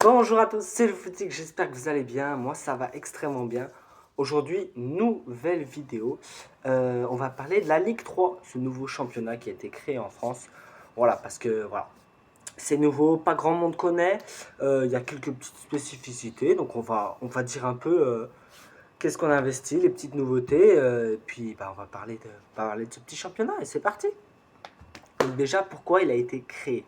Bonjour à tous, c'est le Footique, j'espère que vous allez bien, moi ça va extrêmement bien. Aujourd'hui, nouvelle vidéo, on va parler de la Ligue 3, ce nouveau championnat qui a été créé en France. Voilà, parce que voilà, c'est nouveau, pas grand monde connaît, il y a quelques petites spécificités, donc on va dire un peu qu'est-ce qu'on a investi, les petites nouveautés, et puis on va parler de ce petit championnat, et c'est parti. Donc déjà, pourquoi il a été créé?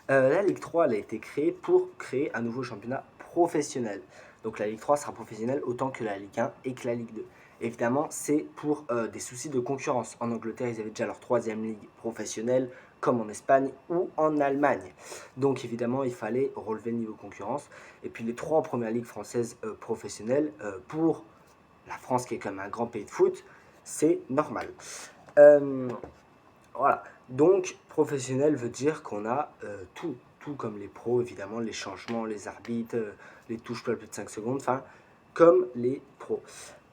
La Ligue 3 elle a été créée pour créer un nouveau championnat professionnel. Donc la Ligue 3 sera professionnelle autant que la Ligue 1 et que la Ligue 2. Évidemment, c'est pour des soucis de concurrence. En Angleterre, ils avaient déjà leur troisième ligue professionnelle, comme en Espagne ou en Allemagne. Donc évidemment, il fallait relever le niveau concurrence. Et puis les trois premières ligues françaises professionnelles, pour la France qui est quand même un grand pays de foot, c'est normal. Euh, voilà. Donc, professionnel veut dire qu'on a tout comme les pros, évidemment, les changements, les arbitres, les touches plus de 5 secondes, enfin, comme les pros.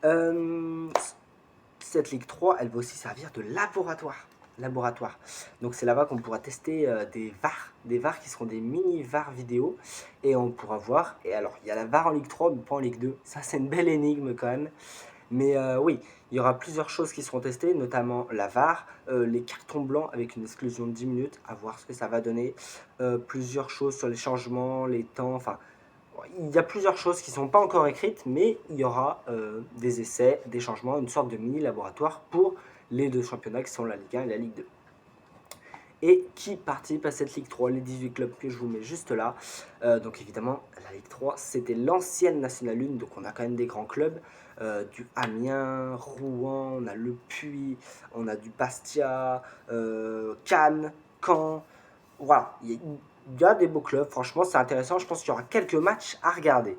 Euh, Cette Ligue 3, elle va aussi servir de laboratoire. Donc c'est là-bas qu'on pourra tester des VAR qui seront des mini VAR vidéo, et on pourra voir. Et alors, il y a la VAR en Ligue 3, mais pas en Ligue 2. Ça, c'est une belle énigme quand même. Mais oui, il y aura plusieurs choses qui seront testées, notamment la VAR, les cartons blancs avec une exclusion de 10 minutes, à voir ce que ça va donner, plusieurs choses sur les changements, les temps, enfin, il y a plusieurs choses qui ne sont pas encore écrites, mais il y aura des essais, des changements, une sorte de mini laboratoire pour les deux championnats qui sont la Ligue 1 et la Ligue 2. Et qui participe à cette Ligue 3, les 18 clubs que je vous mets juste là. Donc évidemment, la Ligue 3, c'était l'ancienne Nationale 1, donc on a quand même des grands clubs, du Amiens, Rouen, on a Le Puy, on a du Bastia, Cannes, Caen. Voilà, il y a des beaux clubs, franchement c'est intéressant, je pense qu'il y aura quelques matchs à regarder.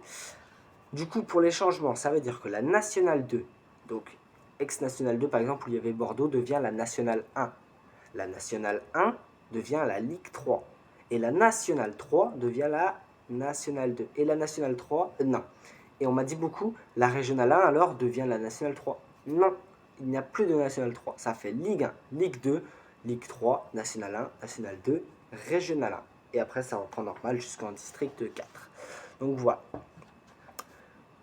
Du coup, pour les changements, ça veut dire que la Nationale 2, donc ex-Nationale 2 par exemple, où il y avait Bordeaux, devient la Nationale 1. La Nationale 1 devient la Ligue 3. Et la Nationale 3 devient la Nationale 2. Et la Nationale 3, non. Et on m'a dit beaucoup, la Régionale 1 alors devient la Nationale 3. Non, il n'y a plus de Nationale 3. Ça fait Ligue 1, Ligue 2, Ligue 3, Nationale 1, Nationale 2, Régionale 1. Et après, ça reprend normal jusqu'en District 4. Donc voilà.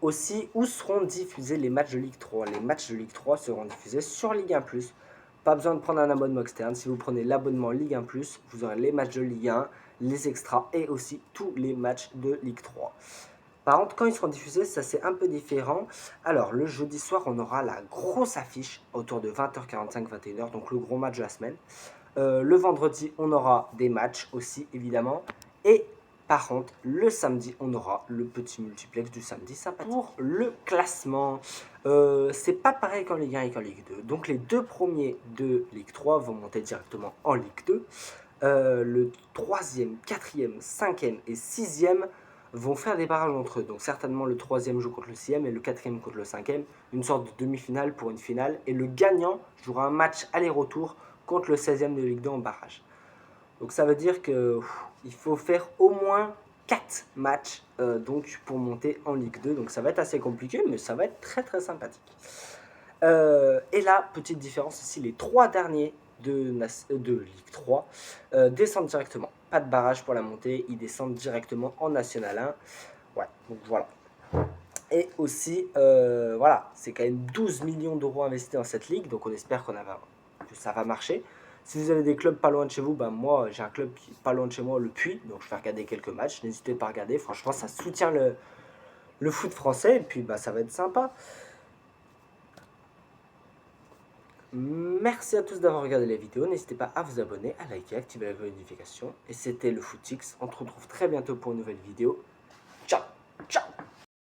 Aussi, où seront diffusés les matchs de Ligue 3? Les matchs de Ligue 3 seront diffusés sur Ligue 1+. Pas besoin de prendre un abonnement externe. Si vous prenez l'abonnement Ligue 1+, vous aurez les matchs de Ligue 1, les extras et aussi tous les matchs de Ligue 3. Par contre, quand ils seront diffusés, ça c'est un peu différent. Alors, le jeudi soir, on aura la grosse affiche autour de 20h45, 21h, donc le gros match de la semaine. Le vendredi, on aura des matchs aussi, évidemment. Et par contre, le samedi, on aura le petit multiplex du samedi sympathique. Pour le classement, c'est pas pareil qu'en Ligue 1 et qu'en Ligue 2. Donc les deux premiers de Ligue 3 vont monter directement en Ligue 2. Le 3e, 4e, 5e et 6e vont faire des barrages entre eux. Donc certainement le 3e joue contre le 6e et le 4e contre le 5e. Une sorte de demi-finale pour une finale. Et le gagnant jouera un match aller-retour contre le 16e de Ligue 2 en barrage. Donc ça veut dire qu'il faut faire au moins 4 matchs donc pour monter en Ligue 2. Donc ça va être assez compliqué, mais ça va être très très sympathique. Et là, petite différence ici, les 3 derniers de Ligue 3 descendent directement. Pas de barrage pour la montée, ils descendent directement en National 1. Ouais, donc voilà. Et aussi, voilà, c'est quand même 12 millions d'euros investis dans cette ligue, donc on espère que ça va marcher. Si vous avez des clubs pas loin de chez vous, ben moi j'ai un club qui est pas loin de chez moi, le Puy, donc je vais regarder quelques matchs, n'hésitez pas à regarder, franchement ça soutient le foot français, et puis bah, ça va être sympa. Merci à tous d'avoir regardé la vidéo, n'hésitez pas à vous abonner, à liker, à activer la notification, et c'était le Footix, on se retrouve très bientôt pour une nouvelle vidéo. Ciao, ciao.